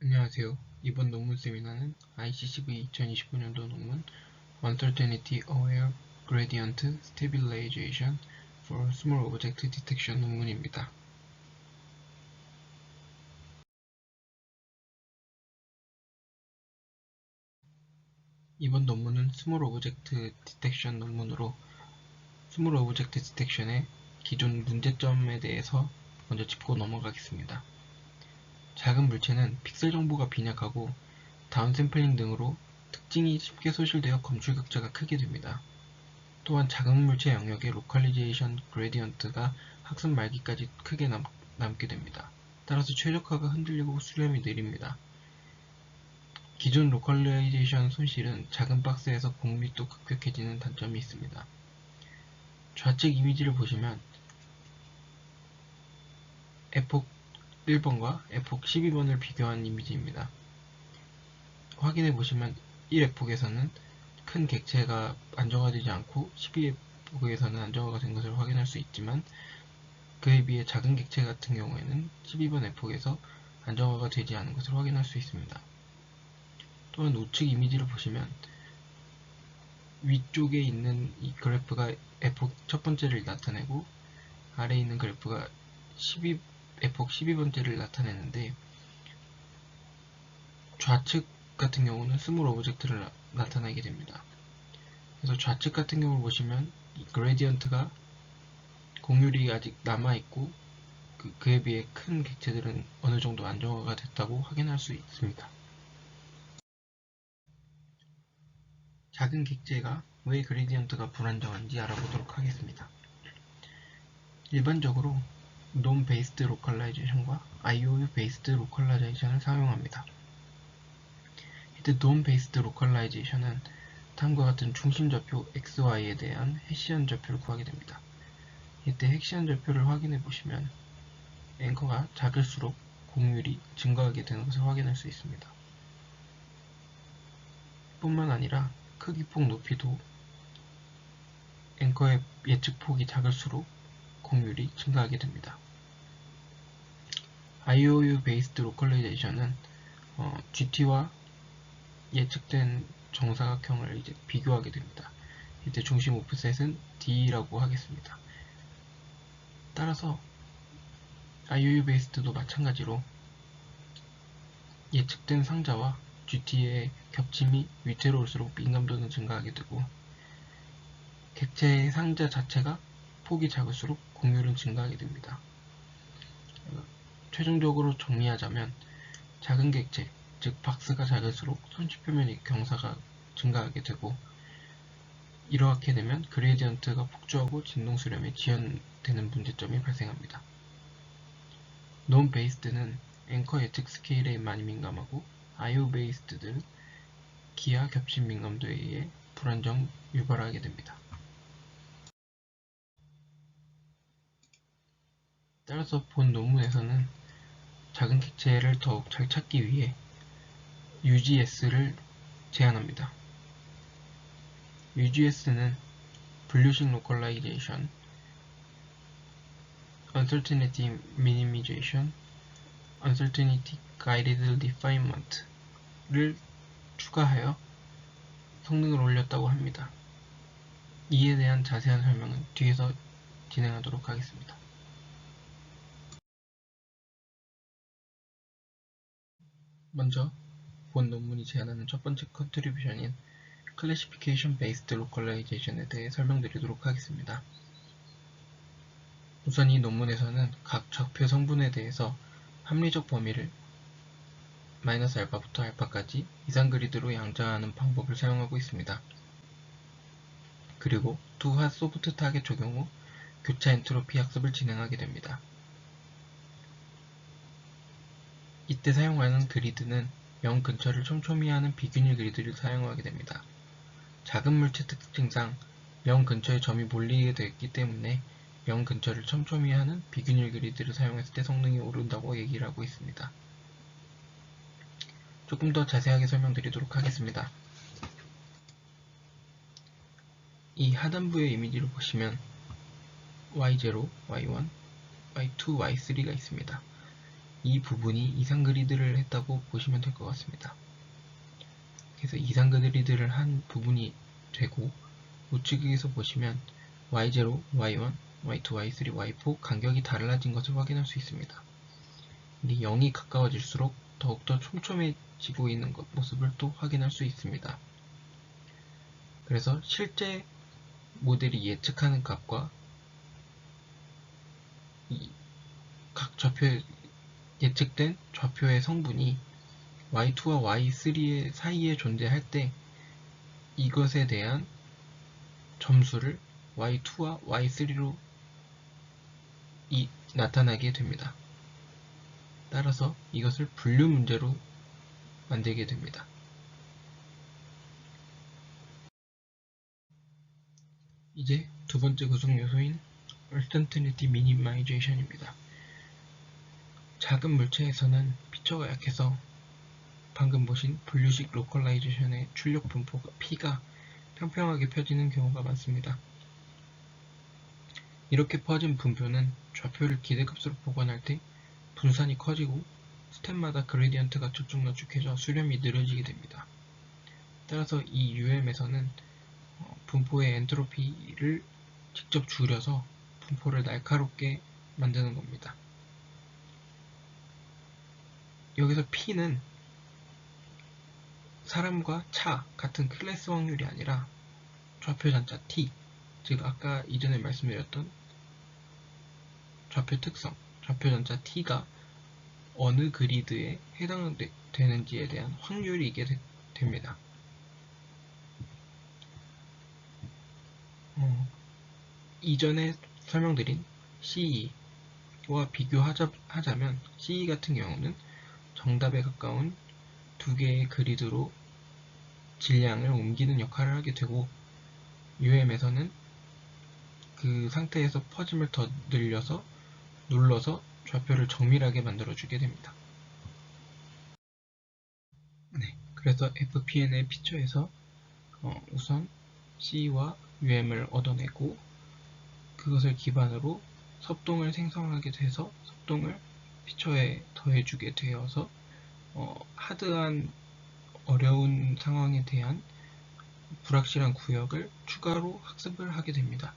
안녕하세요. 이번 논문 세미나는 ICCV 2025년도 논문 Uncertainty Aware Gradient Stabilization for Small Object Detection 논문입니다. 이번 논문은 Small Object Detection 논문으로 Small Object Detection의 기존 문제점에 대해서 먼저 짚고 넘어가겠습니다. 작은 물체는 픽셀 정보가 빈약하고 다운샘플링 등으로 특징이 쉽게 소실되어 검출격차가 크게 됩니다. 또한 작은 물체 영역의 로컬리제이션 그레디언트가 학습 말기까지 크게 남게 됩니다. 따라서 최적화가 흔들리고 수렴이 느립니다. 기존 로컬리제이션 손실은 작은 박스에서 공밀도 급격해지는 단점이 있습니다. 좌측 이미지를 보시면 에폭 1번과 에폭 12번을 비교한 이미지입니다. 확인해 보시면 1에폭에서는 큰 객체가 안정화되지 않고 12에폭에서는 안정화가 된 것을 확인할 수 있지만 그에 비해 작은 객체 같은 경우에는 12번 에폭에서 안정화가 되지 않은 것을 확인할 수 있습니다. 또한 우측 이미지를 보시면 위쪽에 있는 이 그래프가 에폭 첫 번째를 나타내고 아래에 있는 그래프가 에폭 12번째를 나타내는데 좌측 같은 경우는 스몰 오브젝트를 나타내게 됩니다. 그래서 좌측 같은 경우를 보시면 이 그레디언트가 공률이 아직 남아있고 그에 비해 큰 객체들은 어느 정도 안정화가 됐다고 확인할 수 있습니다. 작은 객체가 왜 그레디언트가 불안정한지 알아보도록 하겠습니다. 일반적으로 논 베이스드 로컬라이제이션과 IOU 베이스드 로컬라이제이션을 사용합니다. 이때 논 베이스드 로컬라이제이션은 다음과 같은 중심좌표 XY에 대한 해시안 좌표를 구하게 됩니다. 이때 해시안 좌표를 확인해 보시면 앵커가 작을수록 공률이 증가하게 되는 것을 확인할 수 있습니다. 뿐만 아니라 크기폭 높이도 앵커의 예측폭이 작을수록 공률이 증가하게 됩니다. IOU 베이스드 로컬라이제이션은 GT와 예측된 정사각형을 이제 비교하게 됩니다. 이때 중심 오프셋은 D라고 하겠습니다. 따라서 IOU 베이스드도 마찬가지로 예측된 상자와 GT의 겹침이 위태로울수록 민감도는 증가하게 되고 객체의 상자 자체가 폭이 작을수록 공률은 증가하게 됩니다. 최종적으로 정리하자면 작은 객체, 즉 박스가 작을수록 선취표면의 경사가 증가하게 되고 이렇게 되면 그레디언트가 폭주하고 진동 수렴에 지연되는 문제점이 발생합니다. 논 베이스드는 앵커 예측 스케일에 많이 민감하고 IO 베이스드는 기하 겹침 민감도에 의해 불안정 유발하게 됩니다. 따라서 본 논문에서는 작은 객체를 더욱 잘 찾기 위해 UGS를 제안합니다. UGS는 Volution Localization, Uncertainty Minimization, Uncertainty Guided Refinement를 추가하여 성능을 올렸다고 합니다. 이에 대한 자세한 설명은 뒤에서 진행하도록 하겠습니다. 먼저 본 논문이 제안하는 첫 번째 컨트리뷰션인 Classification Based Localization에 대해 설명드리도록 하겠습니다. 우선 이 논문에서는 각 좌표 성분에 대해서 합리적 범위를 -알파부터 알파까지 이상 그리드로 양자하는 방법을 사용하고 있습니다. 그리고 두화 소프트 타겟 적용 후 교차 엔트로피 학습을 진행하게 됩니다. 이때 사용하는 그리드는 0 근처를 촘촘히 하는 비균일 그리드를 사용하게 됩니다. 작은 물체 특징상 0 근처에 점이 몰리게 되었기 때문에 0 근처를 촘촘히 하는 비균일 그리드를 사용했을 때 성능이 오른다고 얘기를 하고 있습니다. 조금 더 자세하게 설명드리도록 하겠습니다. 이 하단부의 이미지를 보시면 Y0, Y1, Y2, Y3가 있습니다. 이 부분이 이상 그리드를 했다고 보시면 될 것 같습니다. 그래서 이상 그리드를 한 부분이 되고 우측에서 보시면 y0, y1, y2, y3, y4 간격이 달라진 것을 확인할 수 있습니다. 근데 0이 가까워질수록 더욱더 촘촘해지고 있는 모습을 또 확인할 수 있습니다. 그래서 실제 모델이 예측하는 값과 각 좌표에 예측된 좌표의 성분이 y2와 y3 사이에 존재할 때 이것에 대한 점수를 y2와 y3로 나타나게 됩니다. 따라서 이것을 분류 문제로 만들게 됩니다. 이제 두 번째 구성 요소인 Uncertainty Minimization입니다. 작은 물체에서는 피처가 약해서 방금 보신 분류식 로컬라이제이션의 출력 분포가 P가 평평하게 펴지는 경우가 많습니다. 이렇게 퍼진 분표는 좌표를 기대값으로 보관할 때 분산이 커지고 스텝마다 그레디언트가 쭉쭉쭉해져 수렴이 느려지게 됩니다. 따라서 이 UM에서는 분포의 엔트로피를 직접 줄여서 분포를 날카롭게 만드는 겁니다. 여기서 P는 사람과 차 같은 클래스 확률이 아니라 좌표 잔자 T, 즉 아까 이전에 말씀드렸던 좌표 특성, 좌표 잔자 T가 어느 그리드에 해당되는지에 대한 확률이게 됩니다. 이전에 설명드린 CE와 비교하자면 CE 같은 경우는 정답에 가까운 두 개의 그리드로 질량을 옮기는 역할을 하게 되고 UM에서는 그 상태에서 퍼짐을 더 늘려서 눌러서 좌표를 정밀하게 만들어주게 됩니다. 네, 그래서 FPN의 피처에서 우선 C와 UM을 얻어내고 그것을 기반으로 섭동을 생성하게 돼서 섭동을 피처에 더해주게 되어서 하드한 어려운 상황에 대한 불확실한 구역을 추가로 학습을 하게 됩니다.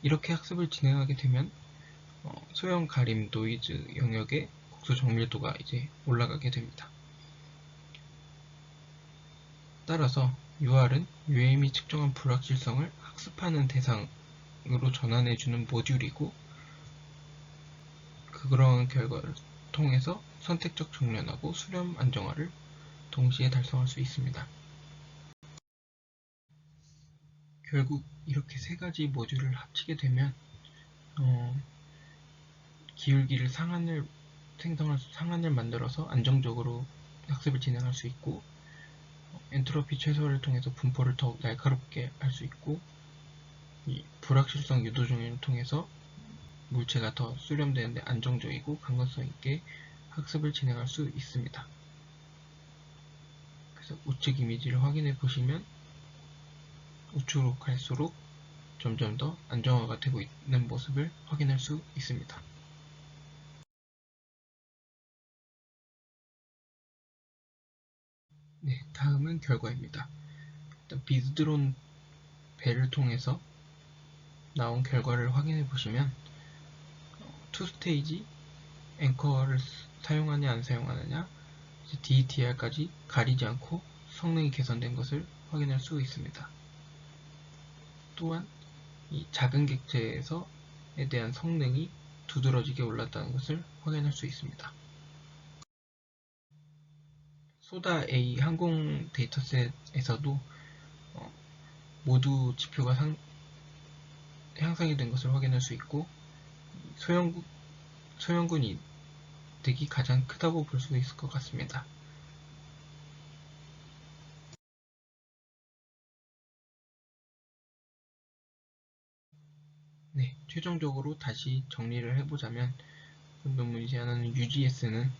이렇게 학습을 진행하게 되면 소형 가림 노이즈 영역의 국소 정밀도가 이제 올라가게 됩니다. 따라서 UR은 UM이 측정한 불확실성을 학습하는 대상으로 전환해주는 모듈이고 그런 결과를 통해서 선택적 정렬하고 수렴 안정화를 동시에 달성할 수 있습니다. 결국 이렇게 세 가지 모듈을 합치게 되면 기울기를 상한을 만들어서 안정적으로 학습을 진행할 수 있고 엔트로피 최소화를 통해서 분포를 더욱 날카롭게 할 수 있고 이 불확실성 유도 정렬을 통해서 물체가 더 수렴되는데 안정적이고 강건성 있게 학습을 진행할 수 있습니다. 그래서 우측 이미지를 확인해 보시면 우측으로 갈수록 점점 더 안정화가 되고 있는 모습을 확인할 수 있습니다. 네, 다음은 결과입니다. 일단 비드론 배를 통해서 나온 결과를 확인해 보시면 투스테이지 앵커를 사용하냐 안 사용하느냐 DETR까지 가리지 않고 성능이 개선된 것을 확인할 수 있습니다. 또한 이 작은 객체에서에 대한 성능이 두드러지게 올랐다는 것을 확인할 수 있습니다. 소다 A 항공 데이터셋에서도 모두 지표가 향상이 된 것을 확인할 수 있고 소형군 이득이 가장 크다고 볼 수 있을 것 같습니다. 네, 최종적으로 다시 정리를 해보자면 논문이 제안하는 UGS는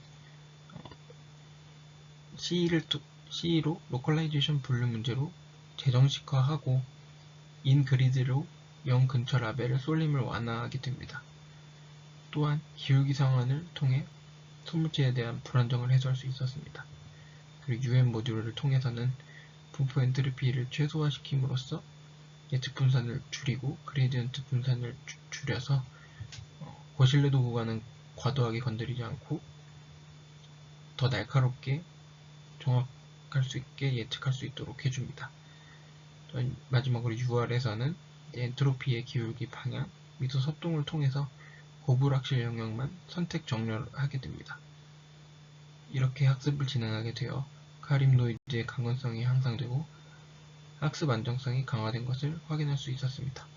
CE로 로컬라이제이션 분류 문제로 재정식화하고 인그리드로 0 근처 라벨의 쏠림을 완화하게 됩니다. 또한 기울기 상환을 통해 소물체에 대한 불안정을 해소할 수 있었습니다. 그리고 UN 모듈을 통해서는 분포 엔트로피를 최소화시킴으로써 예측 분산을 줄이고 그레디언트 분산을 줄여서 고신뢰도 구간은 과도하게 건드리지 않고 더 날카롭게 정확할 수 있게 예측할 수 있도록 해줍니다. 마지막으로 6월에서는 엔트로피의 기울기 방향, 미소 섭동을 통해서 고불확실 영역만 선택 정렬하게 됩니다. 이렇게 학습을 진행하게 되어 카림 노이즈의 강건성이 향상되고 학습 안정성이 강화된 것을 확인할 수 있었습니다.